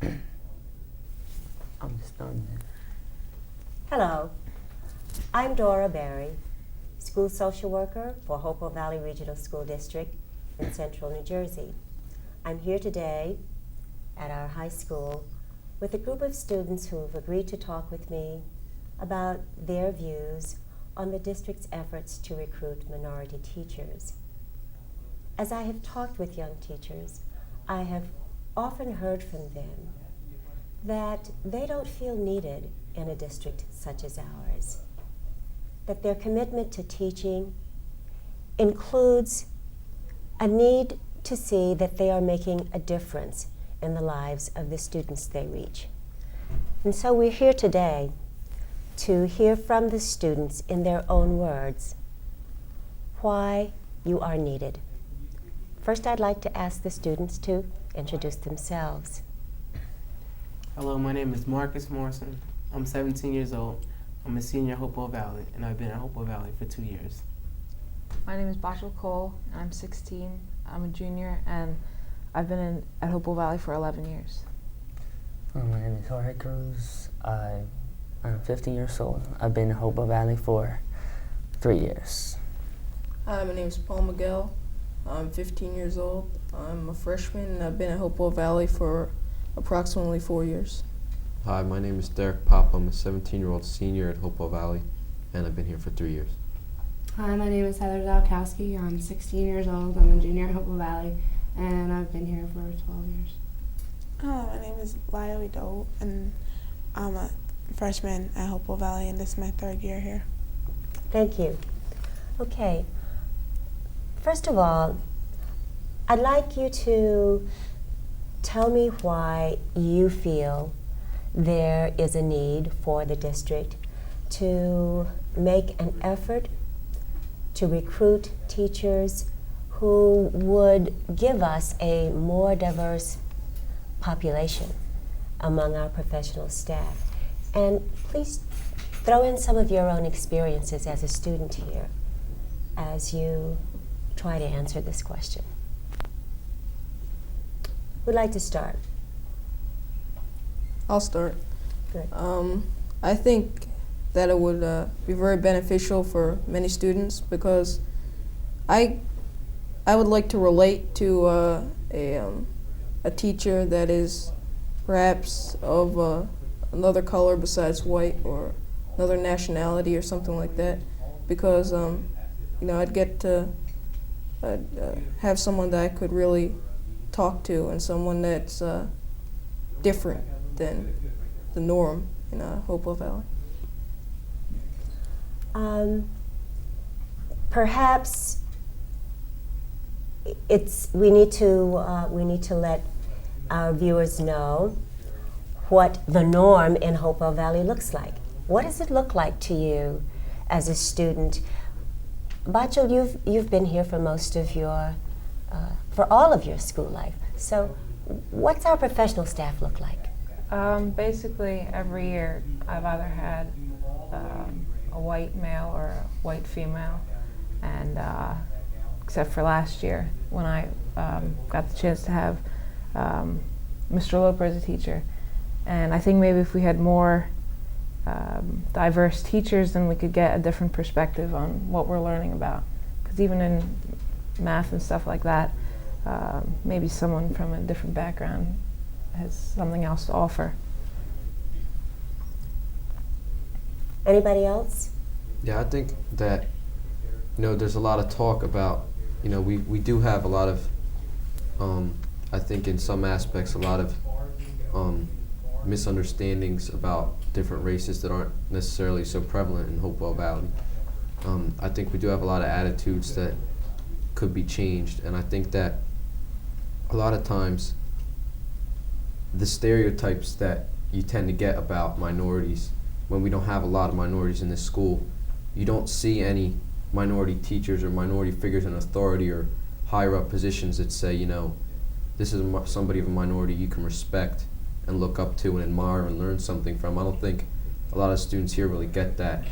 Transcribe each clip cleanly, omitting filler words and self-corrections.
I'm stunned. Hello, I'm Dora Berry, school social worker for Hopewell Valley Regional School District in Central New Jersey. I'm here today at our high school with a group of students who have agreed to talk with me about their views on the district's efforts to recruit minority teachers. As I have talked with young teachers, I have often heard from them that they don't feel needed in a district such as ours, that their commitment to teaching includes a need to see that they are making a difference in the lives of the students they reach. And so we're here today to hear from the students in their own words why you are needed. First, I'd like to ask the students to introduce themselves. Hello, my name is Marcus Morrison. I'm 17 years old. I'm a senior at Hopewell Valley, and I've been at Hopewell Valley for 2 years. My name is Bachel Cole, and I'm 16. I'm a junior, and I've been at Hopewell Valley for 11 years. My name is Jorge Cruz. I'm 15 years old. I've been in Hopewell Valley for 3 years. Hi, my name is Paul Miguel. I'm 15 years old. I'm a freshman, and I've been at Hopewell Valley for approximately 4 years. Hi, my name is Derek Popp. I'm a 17-year-old senior at Hopewell Valley, and I've been here for 3 years. Hi, my name is Heather ZIOLKOWSKI. I'm 16 years old. I'm a junior at Hopewell Valley, and I've been here for 12 years. My name is IDOWU, and I'm a freshman at Hopewell Valley, and this is my 3rd year here. Thank you. Okay. First of all, I'd like you to tell me why you feel there is a need for the district to make an effort to recruit teachers who would give us a more diverse population among our professional staff. And please throw in some of your own experiences as a student here as you try to answer this question. Who'd like to start? I'll start. Good. I think that it would be very beneficial for many students because I would like to relate to a teacher that is perhaps of another color besides white or another nationality or something like that, because I'd get to have someone that I could really talk to and someone that's different than the norm in Hopewell Valley. Perhaps we need to let our viewers know what the norm in Hopewell Valley looks like. What does it look like to you as a student? Bachel, you've been here for most of your, for all of your school life. So what's our professional staff look like? Basically, every year I've either had a white male or a white female, and except for last year when I got the chance to have Mr. Loper as a teacher. And I think maybe if we had more diverse teachers, then we could get a different perspective on what we're learning about. Because even in math and stuff like that, maybe someone from a different background has something else to offer. Anybody else? Yeah, I think that, there's a lot of talk about, we do have a lot of, I think in some aspects, a lot of misunderstandings about different races that aren't necessarily so prevalent in Hopewell Valley. I think we do have a lot of attitudes that could be changed, and I think that a lot of times the stereotypes that you tend to get about minorities, when we don't have a lot of minorities in this school, you don't see any minority teachers or minority figures in authority or higher up positions that say, this is somebody of a minority you can respect and look up to and admire and learn something from. I don't think a lot of students here really get that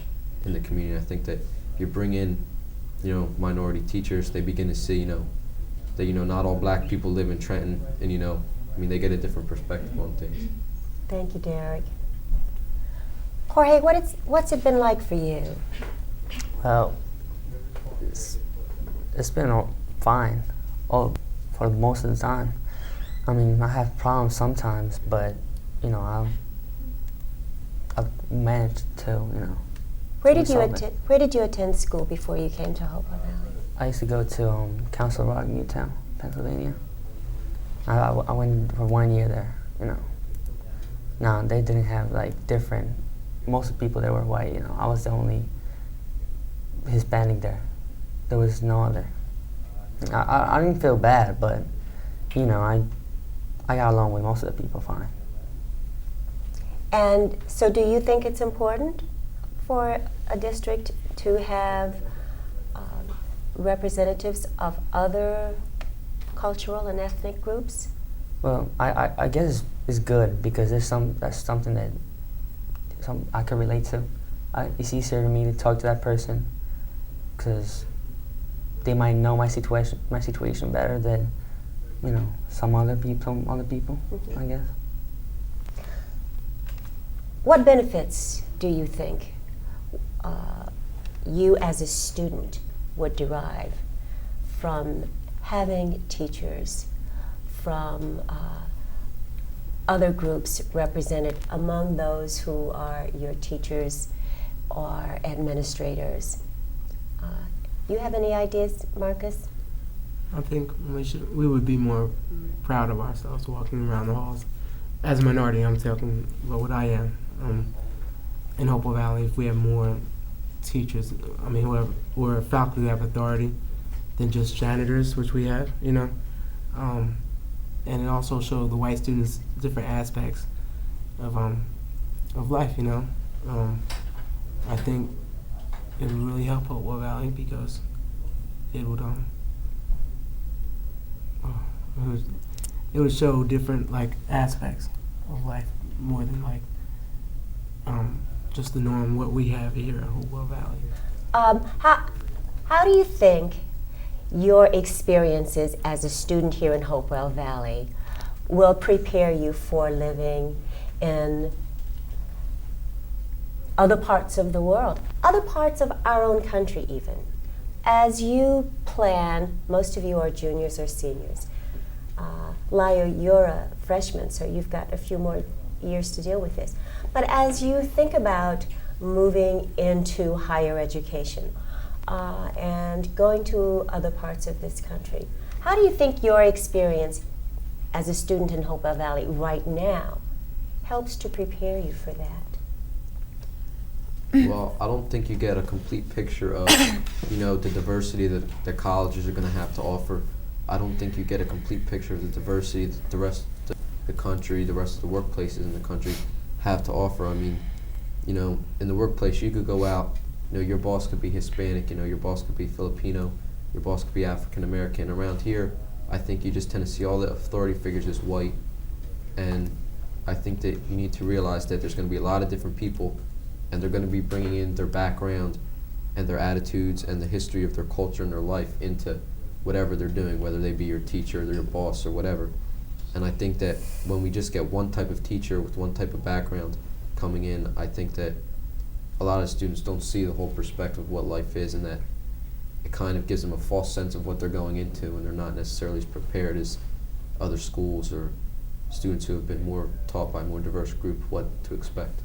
in the community. I think that if you bring in, minority teachers, they begin to see, that, not all black people live in Trenton, and, I mean, they get a different perspective on things. Thank you, Derek. Jorge, what's it been like for you? Well, it's been fine for most of the time. I mean, I have problems sometimes, but you know, I've managed to, you know. Where did you attend school before you came to Hopewell Valley? I used to go to Council Rock, Newtown, Pennsylvania. I went for 1 year there, you know. No, they didn't have like different. Most of the people there were white, you know. I was the only Hispanic there. There was no other. I didn't feel bad, but you know, I got along with most of the people fine. And so do you think it's important for a district to have representatives of other cultural and ethnic groups? Well, I guess it's good because that's something that I can relate to. It's easier for me to talk to that person because they might know my situation better than, you know, some other people, I guess. What benefits do you think you as a student would derive from having teachers from other groups represented among those who are your teachers or administrators? You have any ideas, Marcus? I think we would be more proud of ourselves walking around the halls. As a minority, I'm talking about what I am. In Hopewell Valley, if we have more teachers, I mean, whoever, or faculty who have authority than just janitors, which we have, you know. And it also shows the white students different aspects of life, you know. I think it would really help Hopewell Valley because it would show different like aspects of life more than like just the norm what we have here in Hopewell Valley. How do you think your experiences as a student here in Hopewell Valley will prepare you for living in other parts of the world, other parts of our own country even? As you plan, most of you are juniors or seniors. LAYO, you're a freshman, so you've got a few more years to deal with this. But as you think about moving into higher education and going to other parts of this country, how do you think your experience as a student in Hopewell Valley right now helps to prepare you for that? Well, I don't think you get a complete picture of, you know, the diversity that colleges are going to have to offer. I don't think you get a complete picture of the diversity that the rest of the country, the rest of the workplaces in the country have to offer. I mean, you know, in the workplace you could go out, you know, your boss could be Hispanic, you know, your boss could be Filipino, your boss could be African American. Around here, I think you just tend to see all the authority figures as white, and I think that you need to realize that there's going to be a lot of different people, and they're going to be bringing in their background and their attitudes and the history of their culture and their life into whatever they're doing, whether they be your teacher or your boss or whatever. And I think that when we just get one type of teacher with one type of background coming in, I think that a lot of students don't see the whole perspective of what life is, and that it kind of gives them a false sense of what they're going into, and they're not necessarily as prepared as other schools or students who have been more taught by a more diverse group what to expect.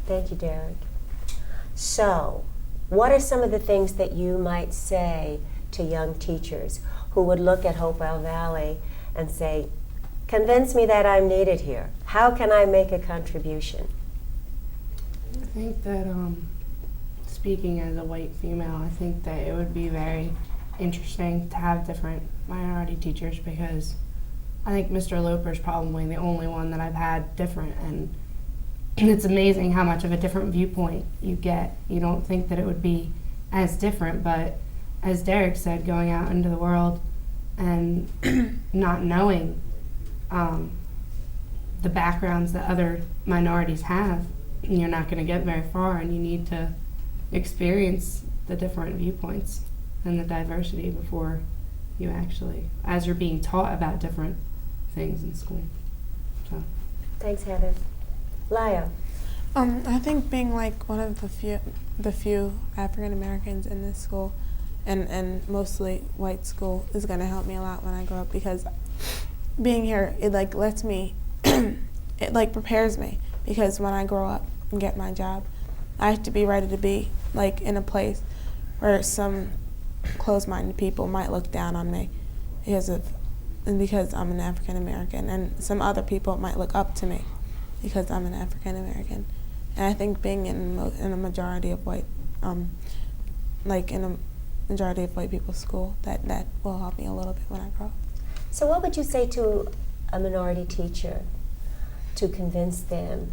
Thank you, Derek. So, what are some of the things that you might say to young teachers who would look at Hopewell Valley and say, convince me that I'm needed here. How can I make a contribution? I think that, speaking as a white female, I think that it would be very interesting to have different minority teachers, because I think Mr. Loper's probably the only one that I've had different, and it's amazing how much of a different viewpoint you get. You don't think that it would be as different, but as Derek said, going out into the world and not knowing the backgrounds that other minorities have, you're not going to get very far, and you need to experience the different viewpoints and the diversity before you actually, as you're being taught about different things in school. So. Thanks, Heather. LAYO. I think being like one of the few African Americans in this school, and mostly white school, is going to help me a lot when I grow up, because being here, it like lets me, it like prepares me, because when I grow up and get my job, I have to be ready to be like in a place where some closed-minded people might look down on me because I'm an African American, and some other people might look up to me because I'm an African American. And I think being in a majority of white, like in a majority of white people's school, that will help me a little bit when I grow up. So what would you say to a minority teacher to convince them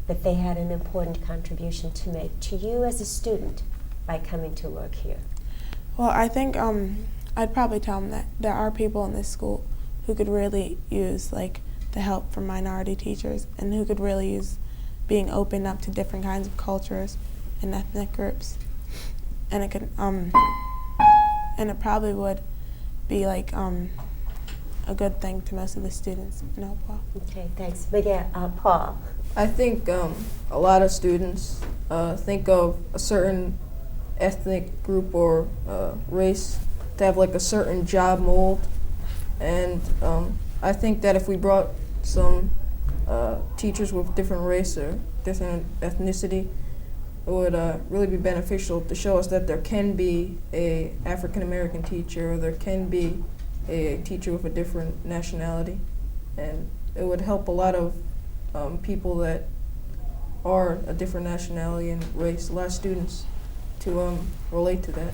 that they had an important contribution to make to you as a student by coming to work here? Well, I think I'd probably tell them that there are people in this school who could really use like the help from minority teachers, and who could really use being open up to different kinds of cultures and ethnic groups. And it could, and it probably would be like a good thing to most of the students in Hopewell. Okay, thanks. MIGUEL, Paul. I think a lot of students think of a certain ethnic group or race to have like a certain job mold, and I think that if we brought some teachers with different race or different ethnicity, it would really be beneficial to show us that there can be a African American teacher, or there can be a teacher with a different nationality, and it would help a lot of people that are a different nationality and race, a lot of students, to relate to that.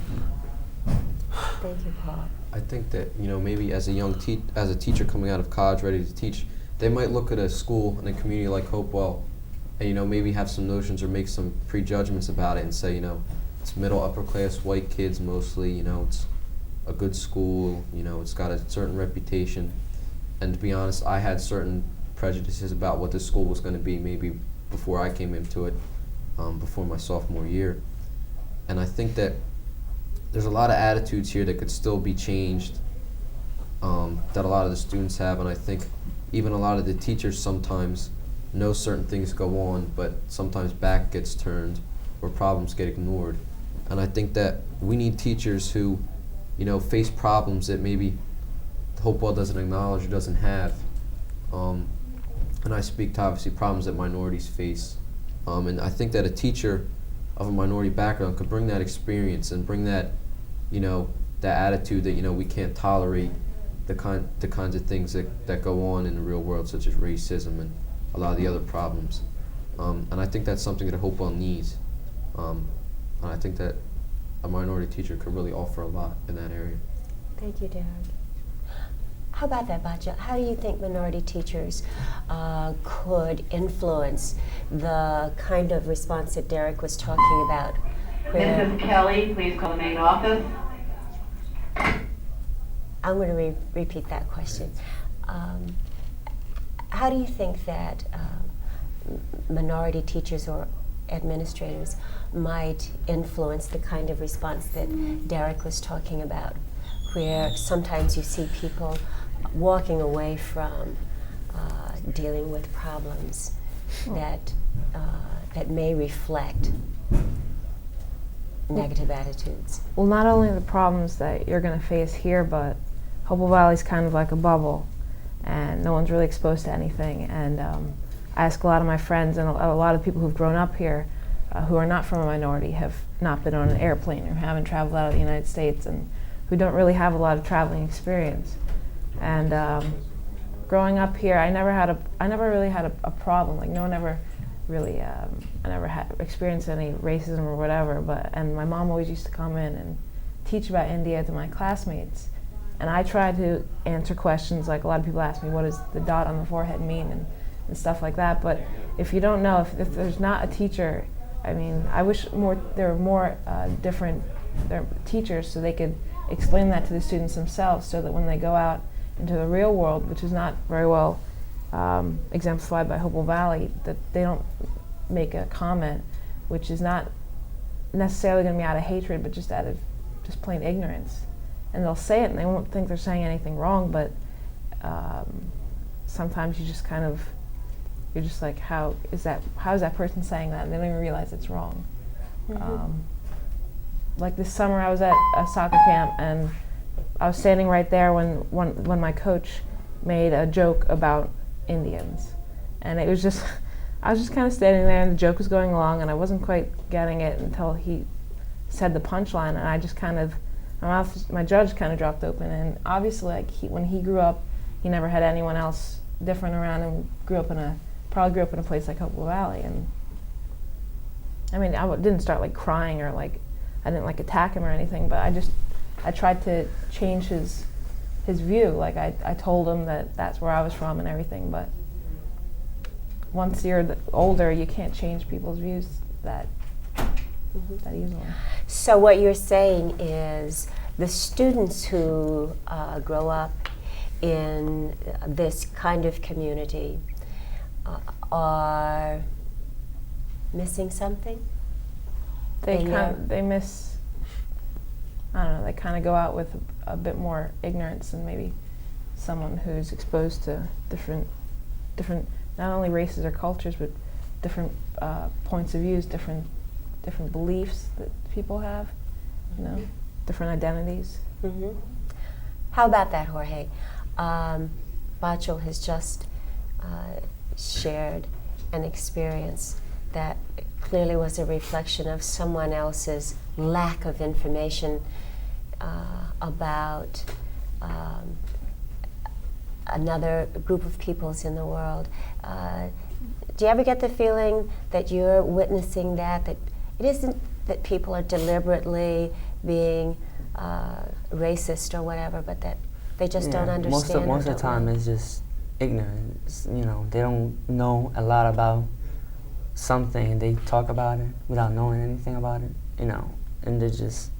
Thank you, Paul. I think that, maybe as a teacher coming out of college ready to teach, they might look at a school and a community like Hopewell and, maybe have some notions or make some prejudgments about it and say, it's middle, upper class white kids mostly, it's a good school, it's got a certain reputation. And to be honest, I had certain prejudices about what this school was going to be maybe before I came into it, before my sophomore year. And I think that there's a lot of attitudes here that could still be changed, that a lot of the students have, and I think even a lot of the teachers sometimes know certain things go on, but sometimes back gets turned or problems get ignored. And I think that we need teachers who, face problems that maybe Hopewell doesn't acknowledge or doesn't have. And I speak to obviously problems that minorities face. And I think that a teacher of a minority background could bring that experience and bring that, that attitude that, we can't tolerate the kinds of things that go on in the real world, such as racism and a lot of the other problems. And I think that's something that Hopewell needs. And I think that a minority teacher could really offer a lot in that area. Thank you, Derek. How about that, Batya? How do you think minority teachers could influence the kind of response that Derek was talking about? Mrs. Kelly, please call the main office. I'm going to repeat that question. How do you think that minority teachers or administrators might influence the kind of response that Derek was talking about, where sometimes you see people walking away from dealing with problems that may reflect negative attitudes? Well, not only the problems that you're going to face here, but Hopewell Valley's kind of like a bubble, and no one's really exposed to anything. And I ask a lot of my friends and a lot of people who've grown up here who are not from a minority, have not been on an airplane or haven't traveled out of the United States, and who don't really have a lot of traveling experience. And growing up here, I never really had a problem. Like, no one ever really, I never had experienced any racism or whatever. And my mom always used to come in and teach about India to my classmates. And I tried to answer questions, like a lot of people ask me, what does the dot on the forehead mean, and stuff like that. But if you don't know, if there's not a teacher, I mean, I wish there were more different teachers so they could explain that to the students themselves, so that when they go out into the real world, which is not very well exemplified by Hopewell Valley, that they don't make a comment which is not necessarily going to be out of hatred, but just out of just plain ignorance. And they'll say it and they won't think they're saying anything wrong, but sometimes you just kind of, you're just like, how is that person saying that? And they don't even realize it's wrong. Like this summer I was at a soccer camp and I was standing right there when my coach made a joke about Indians. And it was just, I was just kind of standing there and the joke was going along and I wasn't quite getting it until he said the punchline, and I just kind of, my jaw just kind of dropped open. And obviously, like when he grew up, he never had anyone else different around, and probably grew up in a place like Hopewell Valley. And I mean, I didn't start like crying or like, I didn't like attack him or anything, but I tried to change his view. Like I told him that that's where I was from and everything, but once you're older, you can't change people's views that easily. So what you're saying is the students who grow up in this kind of community are missing something? They miss, I don't know, they kind of go out with a bit more ignorance than maybe someone who's exposed to different, not only races or cultures, but different points of views, different beliefs that people have, you know, different identities. How about that, Jorge? Bachel has just shared an experience that clearly was a reflection of someone else's lack of information about another group of peoples in the world. Do you ever get the feeling that you're witnessing that it isn't that people are deliberately being racist or whatever, but that they just don't understand? Most of the time it's just ignorance. You know, they don't know a lot about something and they talk about it without knowing anything about it, you know, and they just,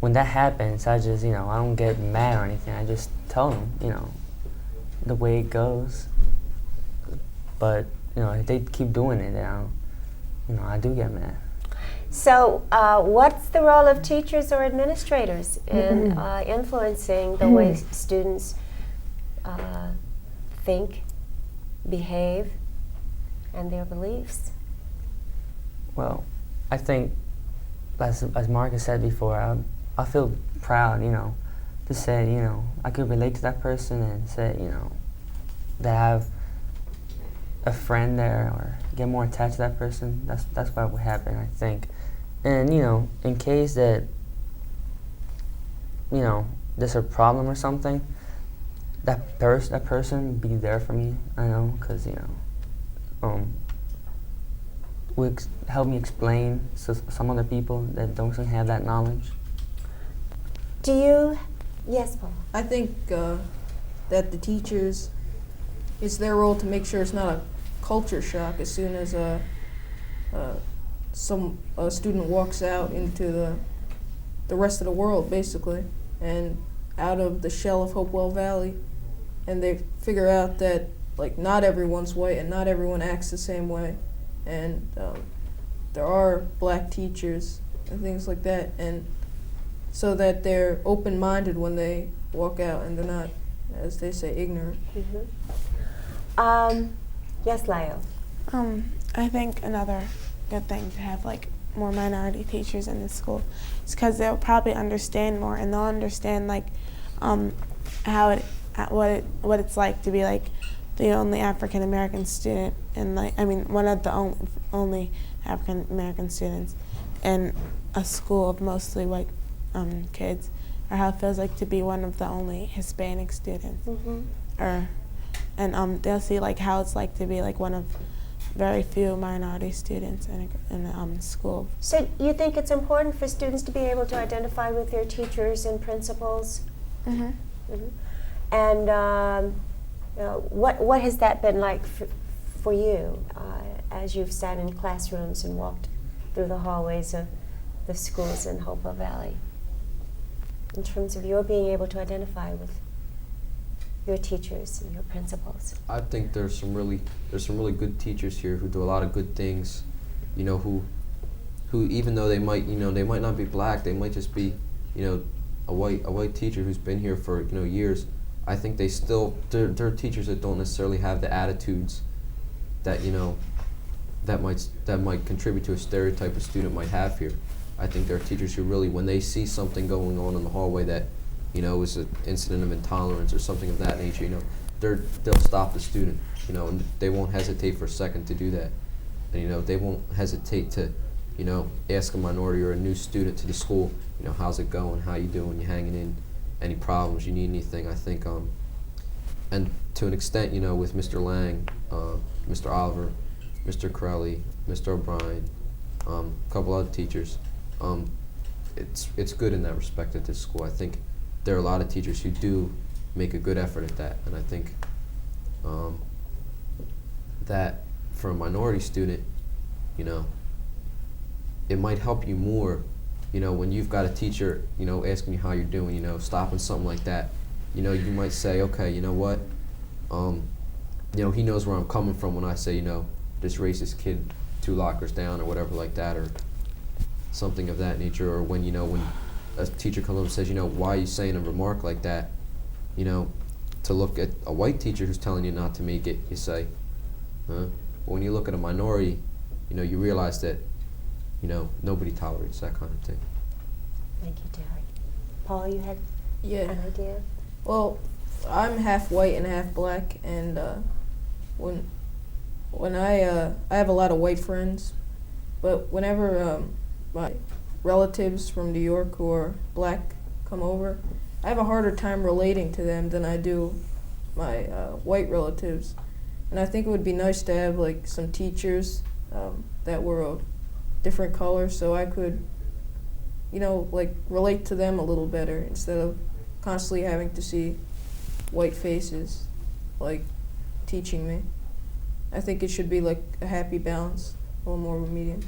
when that happens, I just, you know, I don't get mad or anything. I just tell them, you know, the way it goes. But, you know, if they keep doing it, then I do get mad. So what's the role of teachers or administrators in influencing the way students think, behave, and their beliefs? Well, I think, as Marcus said before, I feel proud, you know, to say, you know, I could relate to that person and say, you know, that I have a friend there or get more attached to that person. That's what would happen, I think. And, you know, in case that, you know, there's a problem or something, that person be there for me, I know, because, you know, would help me explain to some other people that don't have that knowledge. Do you? Yes, Paul. I think that the teachers, it's their role to make sure it's not a culture shock as soon as a student walks out into the rest of the world, basically, and out of the shell of Hopewell Valley, and they figure out that, like, not everyone's white and not everyone acts the same way, and there are black teachers and things like that, and so that they're open-minded when they walk out and they're not, as they say, ignorant. Yes, LAYO. I think another good thing to have like more minority teachers in the school is because they'll probably understand more, and they'll understand like what it's like to be like the only African American student, and like one of the only African American students in a school of mostly white kids, or how it feels like to be one of the only Hispanic students, and they'll see like how it's like to be like one of very few minority students in a school. So you think it's important for students to be able to identify with their teachers and principals? And what has that been like for you as you've sat in classrooms and walked through the hallways of the schools in Hopewell Valley, in terms of your being able to identify with your teachers and your principals? I think there's some really good teachers here who do a lot of good things, you know, who even though they might not be black, they might just be, you know, a white teacher who's been here for, you know, years. I think they still, they're teachers that don't necessarily have the attitudes that, you know, that might contribute to a stereotype a student might have here. I think there are teachers who really, when they see something going on in the hallway that, you know, is an incident of intolerance or something of that nature, you know, they'll stop the student, you know, and they won't hesitate for a second to do that. And, you know, they won't hesitate to, you know, ask a minority or a new student to the school, you know, how's it going, how you doing, you hanging in, any problems, you need anything. I think, and to an extent, you know, with Mr. Lang, Mr. Oliver, Mr. Corelli, Mr. O'Brien, a couple other teachers, it's good in that respect at this school. I think there are a lot of teachers who do make a good effort at that, and I think that for a minority student, you know, it might help you more, you know, when you've got a teacher, you know, asking you how you're doing, you know, stopping something like that, you know, you might say, okay, you know what, you know, he knows where I'm coming from when I say, you know, this racist kid 2 lockers down or whatever like that, or something of that nature. Or when, you know, when a teacher comes up and says, you know, why are you saying a remark like that, you know, to look at a white teacher who's telling you not to make it, you say, huh? But when you look at a minority, you know, you realize that, you know, nobody tolerates that kind of thing. Thank you, Derek. Paul, you had an idea? Well, I'm half white and half black, and when I have a lot of white friends, but whenever my relatives from New York who are black come over, I have a harder time relating to them than I do my white relatives. And I think it would be nice to have like some teachers that were of different colors, so I could, you know, like relate to them a little better instead of constantly having to see white faces like teaching me. I think it should be like a happy balance, a little more of a medium.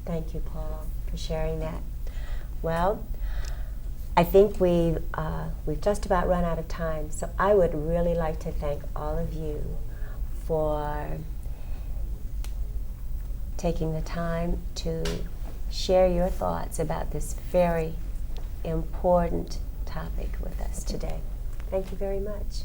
Thank you, Paul, for sharing that. Well, I think we've just about run out of time, so I would really like to thank all of you for taking the time to share your thoughts about this very important topic with us today. Thank you very much.